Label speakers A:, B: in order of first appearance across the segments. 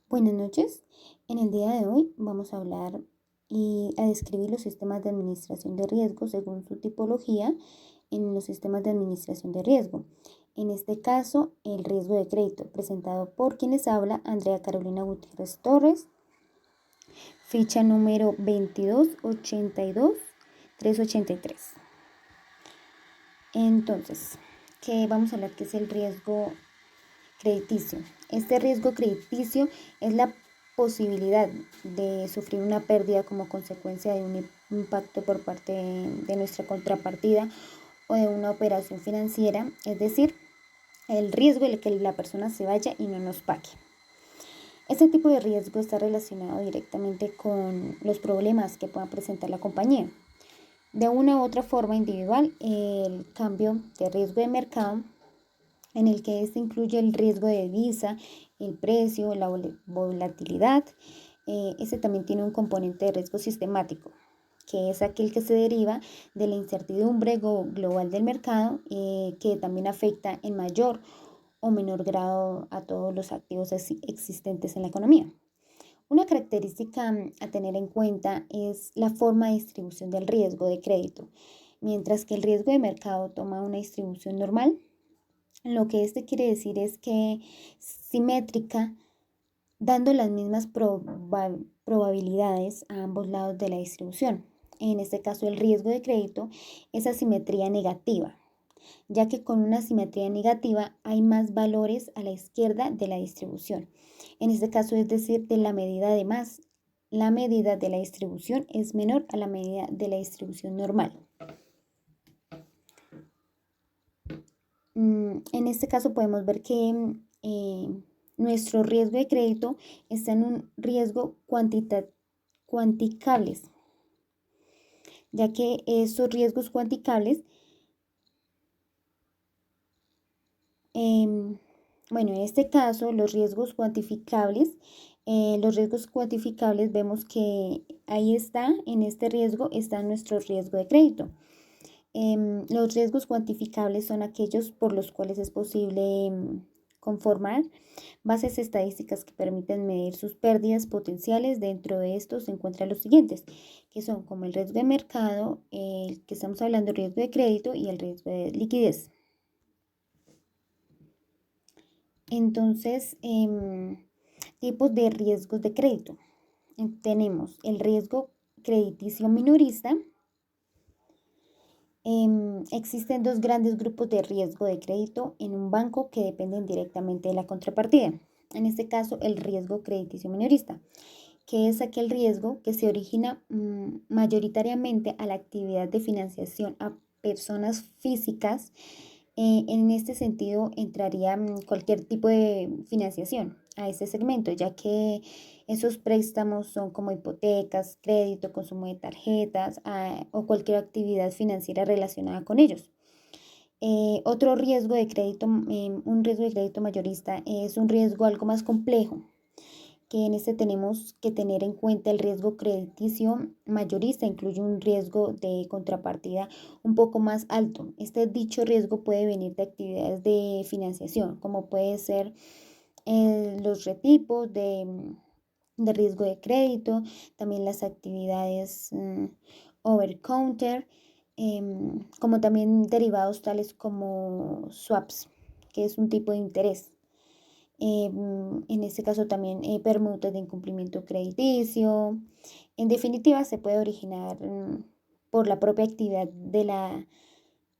A: Buenas noches. En el día de hoy vamos a hablar y a describir los sistemas de administración de riesgo según su tipología en los sistemas de administración de riesgo. En este caso, el riesgo de crédito, presentado por quienes habla Andrea Carolina Gutiérrez Torres, ficha número 2282-383. Entonces, ¿qué vamos a hablar? ¿Qué es el riesgo crediticio? Este riesgo crediticio es la posibilidad de sufrir una pérdida como consecuencia de un impacto por parte de nuestra contrapartida o de una operación financiera, es decir, el riesgo de que la persona se vaya y no nos pague. Este tipo de riesgo está relacionado directamente con los problemas que pueda presentar la compañía. De una u otra forma individual, el cambio de riesgo de mercado, en el que este incluye el riesgo de divisa, el precio, la volatilidad. Este también tiene un componente de riesgo sistemático, que es aquel que se deriva de la incertidumbre global del mercado, que también afecta en mayor o menor grado a todos los activos existentes en la economía. Una característica a tener en cuenta es la forma de distribución del riesgo de crédito. Mientras que el riesgo de mercado toma una distribución normal, lo que este quiere decir es que simétrica, dando las mismas probabilidades a ambos lados de la distribución. En este caso, el riesgo de crédito es asimetría negativa, ya que con una simetría negativa hay más valores a la izquierda de la distribución. En este caso, es decir, de la medida de más, la medida de la distribución es menor a la medida de la distribución normal. En este caso podemos ver que nuestro riesgo de crédito está en un riesgo cuanticables, ya que estos riesgos cuanticables, en este caso los riesgos cuantificables vemos que ahí está, en este riesgo está nuestro riesgo de crédito. Los riesgos cuantificables son aquellos por los cuales es posible conformar bases estadísticas que permiten medir sus pérdidas potenciales. Dentro de estos se encuentran los siguientes, que son como el riesgo de mercado, el que estamos hablando, el riesgo de crédito y el riesgo de liquidez. Entonces, tipos de riesgos de crédito. Tenemos el riesgo crediticio minorista. Existen dos grandes grupos de riesgo de crédito en un banco que dependen directamente de la contrapartida. En este caso, el riesgo crediticio minorista, que es aquel riesgo que se origina mayoritariamente a la actividad de financiación a personas físicas. En este sentido, entraría cualquier tipo de financiación a este segmento, ya que esos préstamos son como hipotecas, crédito, consumo de tarjetas o cualquier actividad financiera relacionada con ellos. Otro riesgo de crédito, un riesgo de crédito mayorista, es un riesgo algo más complejo, que en este tenemos que tener en cuenta el riesgo crediticio mayorista, incluye un riesgo de contrapartida un poco más alto. Dicho riesgo puede venir de actividades de financiación, como puede ser los retipos de riesgo de crédito, también las actividades over counter, como también derivados tales como swaps, que es un tipo de interés. En este caso también permutas de incumplimiento crediticio. En definitiva, se puede originar por la propia actividad de la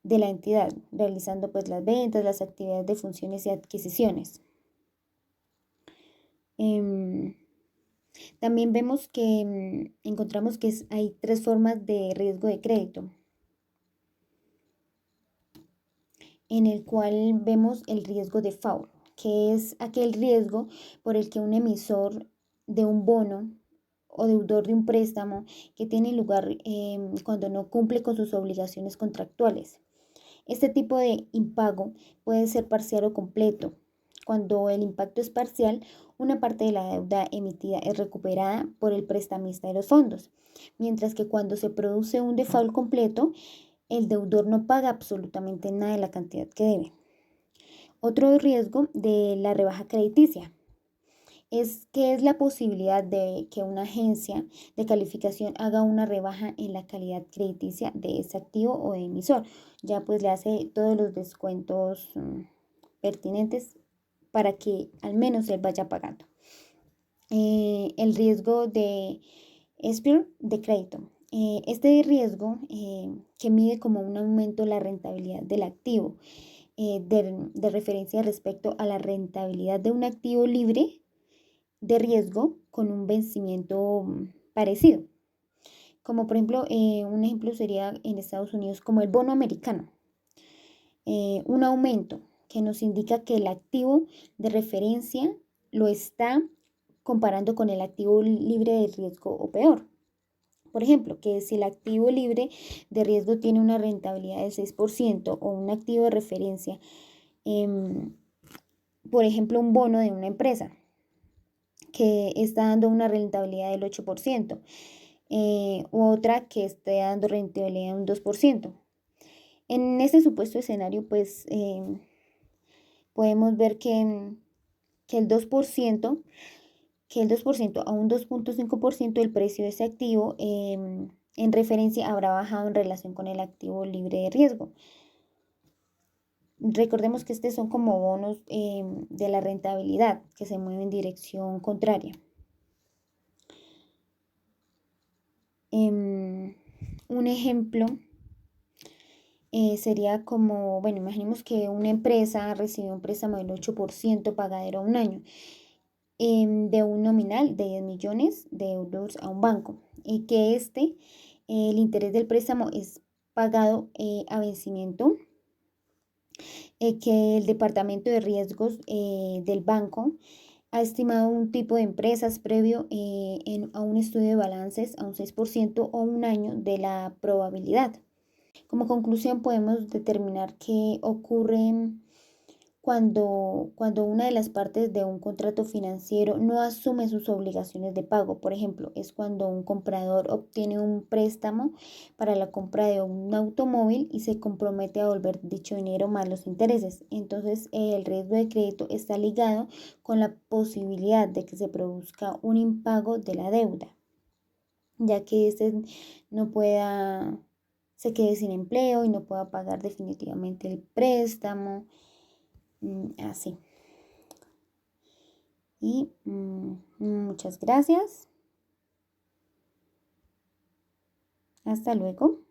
A: entidad, realizando pues las ventas, las actividades de funciones y adquisiciones. También vemos que encontramos que hay tres formas de riesgo de crédito, en el cual vemos el riesgo de default, que es aquel riesgo por el que un emisor de un bono o deudor de un préstamo que tiene lugar cuando no cumple con sus obligaciones contractuales. Este tipo de impago puede ser parcial o completo. Cuando el impacto es parcial, una parte de la deuda emitida es recuperada por el prestamista de los fondos, mientras que cuando se produce un default completo, el deudor no paga absolutamente nada de la cantidad que debe. Otro riesgo de la rebaja crediticia. que es la posibilidad de que una agencia de calificación haga una rebaja en la calidad crediticia de ese activo o de emisor. Ya pues le hace todos los descuentos pertinentes para que al menos él vaya pagando. El riesgo de Spear de crédito. Este riesgo que mide como un aumento la rentabilidad del activo de referencia respecto a la rentabilidad de un activo libre de riesgo con un vencimiento parecido. Como por ejemplo, un ejemplo sería en Estados Unidos como el bono americano. Un aumento que nos indica que el activo de referencia lo está comparando con el activo libre de riesgo o peor. Por ejemplo, que si el activo libre de riesgo tiene una rentabilidad del 6% o un activo de referencia, por ejemplo, un bono de una empresa que está dando una rentabilidad del 8%, u otra que esté dando rentabilidad de un 2%. En este supuesto escenario, pues podemos ver el 2%, que el 2% a un 2.5% del precio de ese activo en referencia habrá bajado en relación con el activo libre de riesgo. Recordemos que estos son como bonos de la rentabilidad que se mueven en dirección contraria. Un ejemplo sería como, bueno, imaginemos que una empresa recibió un préstamo del 8% pagadero a un año de un nominal de 10 millones de euros a un banco y que el interés del préstamo es pagado a vencimiento, que el departamento de riesgos del banco ha estimado un tipo de empresas previo a un estudio de balances a un 6% o un año de la probabilidad. Como conclusión podemos determinar qué ocurre cuando una de las partes de un contrato financiero no asume sus obligaciones de pago. Por ejemplo, es cuando un comprador obtiene un préstamo para la compra de un automóvil y se compromete a devolver dicho dinero más los intereses. Entonces, el riesgo de crédito está ligado con la posibilidad de que se produzca un impago de la deuda, ya que no pueda, se quede sin empleo y no pueda pagar definitivamente el préstamo. Así. Y muchas gracias. Hasta luego.